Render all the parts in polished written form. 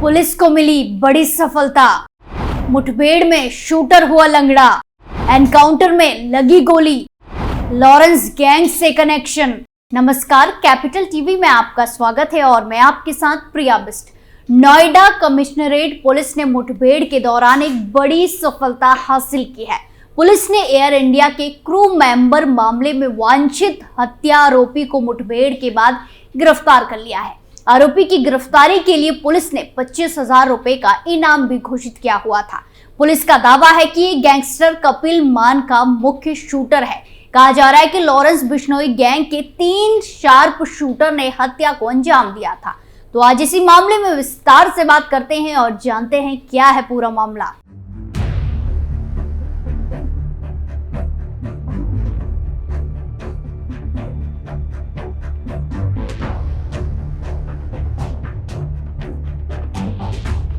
Police को मिली बड़ी सफलता। मुठभेड़ में शूटर हुआ लंगड़ा, एनकाउंटर में लगी गोली, लॉरेंस गैंग से कनेक्शन। नमस्कार, कैपिटल टीवी में आपका स्वागत है और मैं आपके साथ प्रिया बिस्ट। नोएडा कमिश्नरेट पुलिस ने मुठभेड़ के दौरान एक बड़ी सफलता हासिल की है। पुलिस ने एयर इंडिया के क्रू मेंबर मामले में वांछित हत्या आरोपी को मुठभेड़ के बाद गिरफ्तार कर लिया है। आरोपी की गिरफ्तारी के लिए पुलिस ने 25,000 रुपए का इनाम भी घोषित किया हुआ था। पुलिस का दावा है कि ये गैंगस्टर कपिल मान का मुख्य शूटर है। कहा जा रहा है कि लॉरेंस बिश्नोई गैंग के 3 शार्प शूटर ने हत्या को अंजाम दिया था। तो आज इसी मामले में विस्तार से बात करते हैं और जानते हैं क्या है पूरा मामला।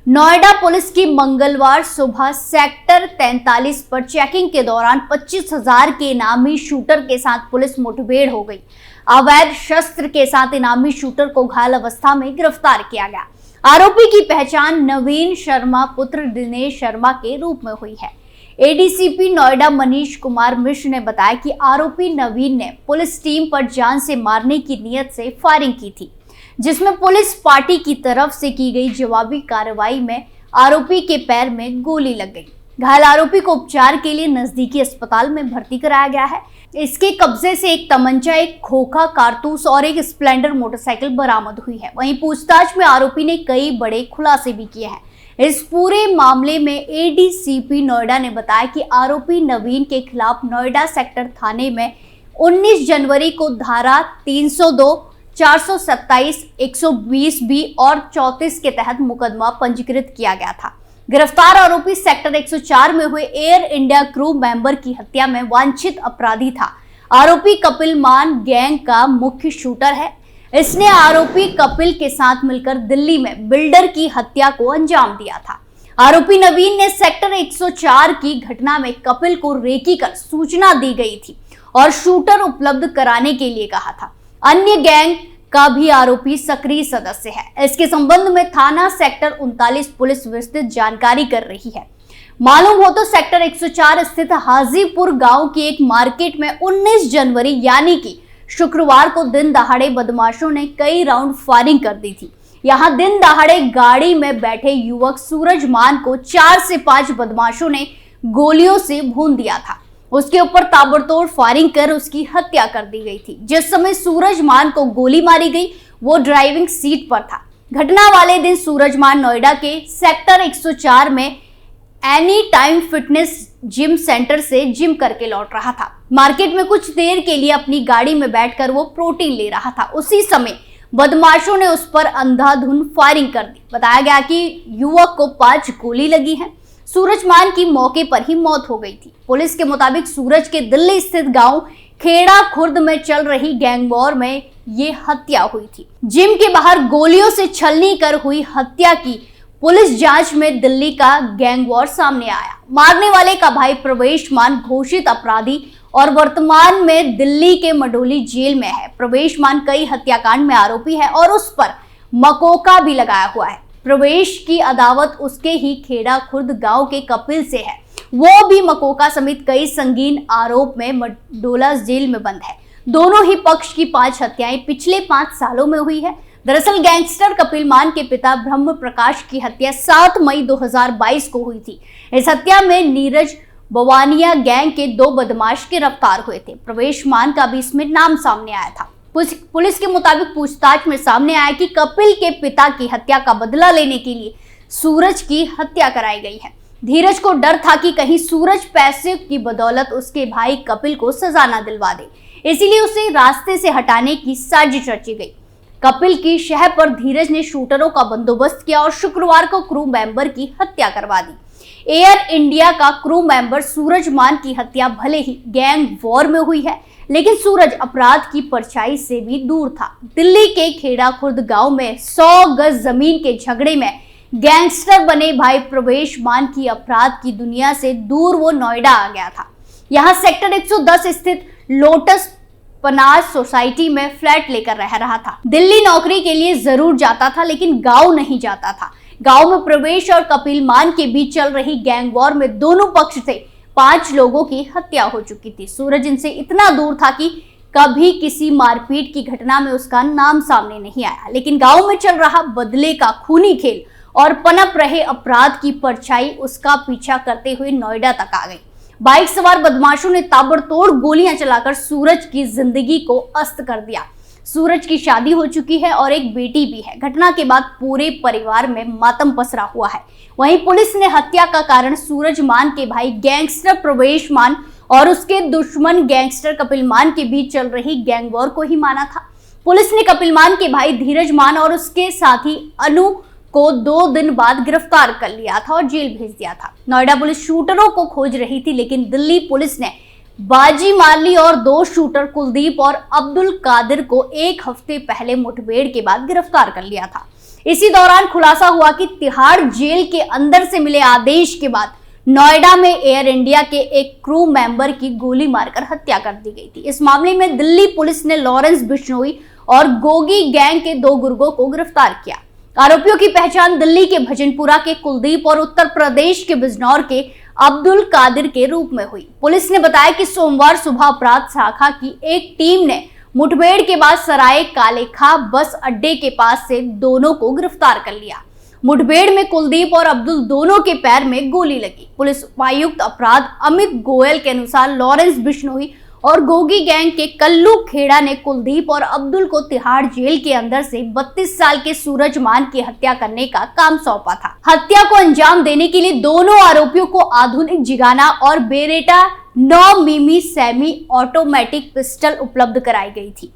नोएडा पुलिस की मंगलवार सुबह सेक्टर 43 पर चेकिंग के दौरान 25,000 के इनामी शूटर के साथ पुलिस मुठभेड़ हो गई। अवैध शस्त्र के साथ इनामी शूटर को घायल अवस्था में गिरफ्तार किया गया। आरोपी की पहचान नवीन शर्मा पुत्र दिनेश शर्मा के रूप में हुई है। एडीसीपी नोएडा मनीष कुमार मिश्र ने बताया कि आरोपी नवीन ने पुलिस टीम पर जान से मारने की नीयत से फायरिंग की थी, जिसमें पुलिस पार्टी की तरफ से की गई जवाबी कार्रवाई में आरोपी के पैर में गोली लग गई। घायल आरोपी को उपचार के लिए नजदीकी अस्पताल में भर्ती कराया गया है। इसके कब्जे से एक तमंचा, एक खोखा कारतूस और एक स्प्लेंडर मोटरसाइकिल बरामद हुई है। वहीं पूछताछ में आरोपी ने कई बड़े खुलासे भी किए हैं। इस पूरे मामले में एडीसीपी नोएडा ने बताया कि आरोपी नवीन के खिलाफ नोएडा सेक्टर थाने में 19 जनवरी को धारा 302, 427, 120B और 34 के तहत मुकदमा पंजीकृत किया गया था। गिरफ्तार आरोपी सेक्टर 104 में हुए एयर इंडिया क्रू मेंबर की हत्या में वांछित अपराधी था। आरोपी कपिल मान गैंग का मुख्य शूटर है। इसने आरोपी कपिल के साथ मिलकर दिल्ली में बिल्डर की हत्या को अंजाम दिया था। आरोपी नवीन ने सेक्टर 104 की घटना में कपिल को रेकी कर सूचना दी गई थी और शूटर उपलब्ध कराने के लिए कहा था। अन्य गैंग का भी आरोपी सक्रिय सदस्य है। इसके संबंध में थाना सेक्टर 39 पुलिस विस्तृत जानकारी कर रही है। मालूम हो तो सेक्टर 104 स्थित हाजीपुर गांव की एक मार्केट में 19 जनवरी यानी कि शुक्रवार को दिन दहाड़े बदमाशों ने कई राउंड फायरिंग कर दी थी। यहां दिन दहाड़े गाड़ी में बैठे युवक सूरज मान को 4 से 5 बदमाशों ने गोलियों से भून दिया था। उसके ऊपर ताबड़तोड़ फायरिंग कर उसकी हत्या कर दी गई थी। जिस समय सूरज मान को गोली मारी गई वो ड्राइविंग सीट पर था। घटना वाले दिन सूरज मान नोएडा के सेक्टर 104 में any time fitness gym centre से जिम करके लौट रहा था। मार्केट में कुछ देर के लिए अपनी गाड़ी में बैठकर वो प्रोटीन ले रहा था। उसी समय बदमाशों ने उस पर अंधाधुंध फायरिंग कर दी। बताया गया कि युवक को 5 गोली लगी है। सूरज मान की मौके पर ही मौत हो गई थी। पुलिस के मुताबिक सूरज के दिल्ली स्थित गांव खेड़ा खुर्द में चल रही गैंग वॉर में ये हत्या हुई थी। जिम के बाहर गोलियों से छलनी कर हुई हत्या की पुलिस जांच में दिल्ली का गैंग वॉर सामने आया। मारने वाले का भाई प्रवेश मान घोषित अपराधी और वर्तमान में दिल्ली के मडोली जेल में है। प्रवेश मान कई हत्याकांड में आरोपी है और उस पर मकोका भी लगाया हुआ है। प्रवेश की अदावत उसके ही खेड़ा खुर्द गांव के कपिल से है। वो भी मकोका समेत कई संगीन आरोप में मडोला जेल में बंद है। दोनों ही पक्ष की 5 हत्याएं पिछले 5 सालों में हुई है। दरअसल गैंगस्टर कपिल मान के पिता ब्रह्म प्रकाश की हत्या 7 मई 2022 को हुई थी। इस हत्या में नीरज बवानिया गैंग के 2 बदमाश गिरफ्तार हुए थे। प्रवेश मान का भी इसमें नाम सामने आया था। पुलिस के मुताबिक पूछताछ में सामने आया कि कपिल के पिता की हत्या का बदला लेने के लिए सूरज की हत्या कराई गई है। धीरज को डर था कि कहीं सूरज पैसे की बदौलत उसके भाई कपिल को सजा न दिलवा दे, इसीलिए उसे रास्ते से हटाने की साजिश रची गई। कपिल की शह पर धीरज ने शूटरों का बंदोबस्त किया और शुक्रवार को क्रू मेंबर की हत्या करवा दी। एयर इंडिया का क्रू मेंबर सूरज मान की हत्या भले ही गैंग वॉर में हुई है, लेकिन सूरज अपराध की परछाई से भी दूर था। दिल्ली के खेड़ा खुर्द गांव में 100 गज जमीन के झगड़े में गैंगस्टर बने भाई प्रवेश मान की अपराध की दुनिया से दूर वो नोएडा आ गया था। यहाँ सेक्टर 110 स्थित लोटस पनाज सोसाइटी में फ्लैट लेकर रह रहा था। दिल्ली नौकरी के लिए जरूर जाता था, लेकिन गांव नहीं जाता था गांव में प्रवेश और कपिलमान के बीच चल रही गैंग वॉर में दोनों पक्ष से 5 लोगों की हत्या हो चुकी थी। सूरज इनसे इतना दूर था कि कभी किसी मारपीट की घटना में उसका नाम सामने नहीं आया, लेकिन गांव में चल रहा बदले का खूनी खेल और पनप रहे अपराध की परछाई उसका पीछा करते हुए नोएडा तक आ गई। बाइक सवार बदमाशों ने ताबड़तोड़ गोलियां चलाकर सूरज की जिंदगी को अस्त कर दिया। सूरज की शादी हो चुकी है और एक बेटी भी है। घटना के बाद पूरे परिवार में मातम पसरा हुआ है। वहीं पुलिस ने हत्या का कारण सूरज मान के भाई गैंगस्टर प्रवेश मान और उसके दुश्मन गैंगस्टर कपिल मान के बीच चल रही गैंग वॉर को ही माना था। पुलिस ने कपिल मान के भाई धीरज मान और उसके साथी अनु को 2 दिन बाद गिरफ्तार कर लिया था और जेल भेज दिया था। नोएडा पुलिस शूटरों को खोज रही थी, लेकिन दिल्ली पुलिस ने बाजी मार ली और 2 शूटर कुलदीप और अब्दुल कादिर को 1 हफ्ते पहले मुठभेड़ के बाद गिरफ्तार कर लिया था। इसी दौरान खुलासा हुआ कि तिहाड़ जेल के अंदर से मिले आदेश के बाद नोएडा में एयर इंडिया के एक क्रू मेंबर की गोली मारकर हत्या कर दी गई थी। इस मामले में दिल्ली पुलिस ने लॉरेंस बिश्नोई और गोगी गैंग के 2 गुर्गों को गिरफ्तार किया। आरोपियों की पहचान दिल्ली के भजनपुरा के कुलदीप और उत्तर प्रदेश के बिजनौर के अब्दुल कादिर के रूप में हुई। पुलिस ने बताया कि सोमवार सुबह अपराध शाखा की एक टीम ने मुठभेड़ के बाद सराय कालेखा बस अड्डे के पास से दोनों को गिरफ्तार कर लिया। मुठभेड़ में कुलदीप और अब्दुल दोनों के पैर में गोली लगी। पुलिस उपायुक्त अपराध अमित गोयल के अनुसार लॉरेंस बिश्नोई और गोगी गैंग के कल्लू खेड़ा ने कुलदीप और अब्दुल को तिहाड़ जेल के अंदर से 32 साल के सूरज मान की हत्या करने का काम सौंपा था। हत्या को अंजाम देने के लिए दोनों आरोपियों को आधुनिक जिगाना और बेरेटा 9 मिमी सेमी ऑटोमेटिक पिस्टल उपलब्ध कराई गई थी।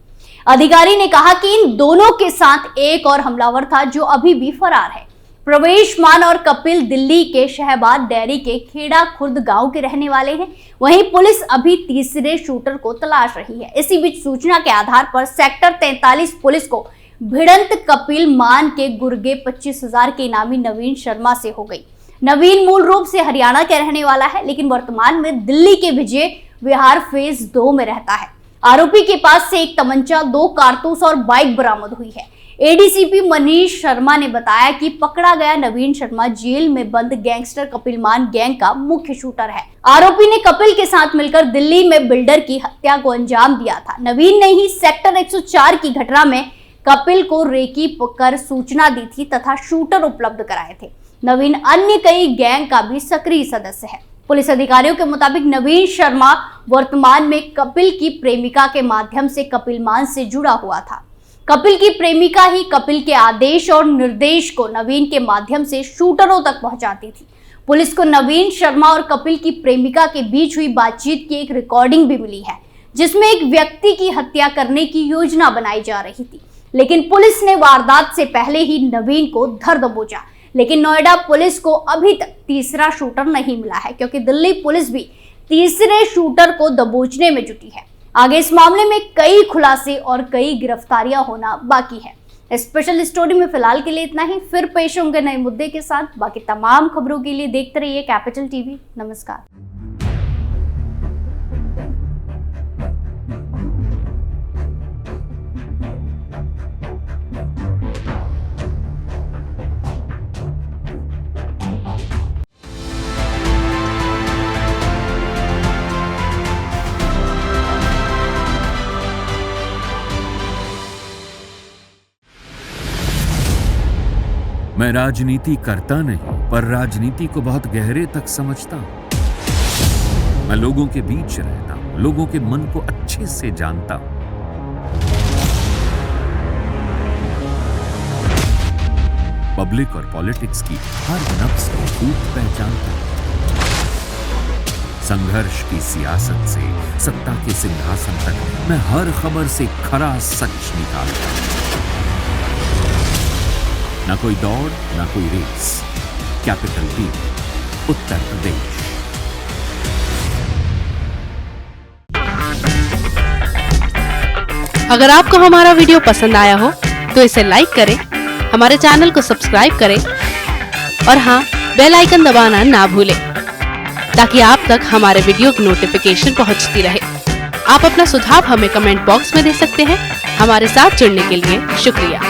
अधिकारी ने कहा कि इन दोनों के साथ एक और हमलावर था जो अभी भी फरार है। प्रवेश मान और कपिल दिल्ली के शहबाद डेयरी के खेड़ा खुर्द गांव के रहने वाले हैं। वहीं पुलिस अभी तीसरे शूटर को तलाश रही है। इसी बीच सूचना के आधार पर सेक्टर 43 पुलिस को भिड़ंत कपिल मान के गुर्गे 25,000 के इनामी नवीन शर्मा से हो गई। नवीन मूल रूप से हरियाणा के रहने वाला है, लेकिन वर्तमान में दिल्ली के विजय विहार फेज 2 में रहता है। आरोपी के पास से एक तमंचा, 2 कारतूस और बाइक बरामद हुई है। एडीसीपी मनीष शर्मा ने बताया कि पकड़ा गया नवीन शर्मा जेल में बंद गैंगस्टर कपिल मान गैंग का मुख्य शूटर है। आरोपी ने कपिल के साथ मिलकर दिल्ली में बिल्डर की हत्या को अंजाम दिया था। नवीन ने ही सेक्टर 104 की घटना में कपिल को रेकी कर सूचना दी थी तथा शूटर उपलब्ध कराए थे। नवीन अन्य कई गैंग का भी सक्रिय सदस्य है। पुलिस अधिकारियों के मुताबिक नवीन शर्मा वर्तमान में कपिल की प्रेमिका के माध्यम से कपिल मान से जुड़ा हुआ था। कपिल की प्रेमिका ही कपिल के आदेश और निर्देश को नवीन के माध्यम से शूटरों तक पहुंचाती थी। पुलिस को नवीन शर्मा और कपिल की प्रेमिका के बीच हुई बातचीत की एक रिकॉर्डिंग भी मिली है, जिसमें एक व्यक्ति की हत्या करने की योजना बनाई जा रही थी, लेकिन पुलिस ने वारदात से पहले ही नवीन को धर दबोचा। लेकिन नोएडा पुलिस को अभी तक तीसरा शूटर नहीं मिला है, क्योंकि दिल्ली पुलिस भी तीसरे शूटर को दबोचने में जुटी है। आगे इस मामले में कई खुलासे और कई गिरफ्तारियां होना बाकी है। स्पेशल स्टोरी में फिलहाल के लिए इतना ही। फिर पेश होंगे नए मुद्दे के साथ। बाकी तमाम खबरों के लिए देखते रहिए कैपिटल टीवी। नमस्कार। मैं राजनीति करता नहीं, पर राजनीति को बहुत गहरे तक समझता हूं। मैं लोगों के बीच रहता हूं, लोगों के मन को अच्छे से जानता हूं। पब्लिक और पॉलिटिक्स की हर नब्ज को खूब पहचानता हूं। संघर्ष की सियासत से सत्ता के सिंहासन तक मैं हर खबर से खरा सच निकालता हूं। ना कोई दौड़, ना कोई race. Capital TV, Uttar Pradesh. अगर आपको हमारा वीडियो पसंद आया हो तो इसे लाइक करें, हमारे चैनल को सब्सक्राइब करें और हाँ, बेल आइकन दबाना ना भूलें, ताकि आप तक हमारे वीडियो की नोटिफिकेशन पहुंचती रहे। आप अपना सुझाव हमें कमेंट बॉक्स में दे सकते हैं। हमारे साथ जुड़ने के लिए शुक्रिया।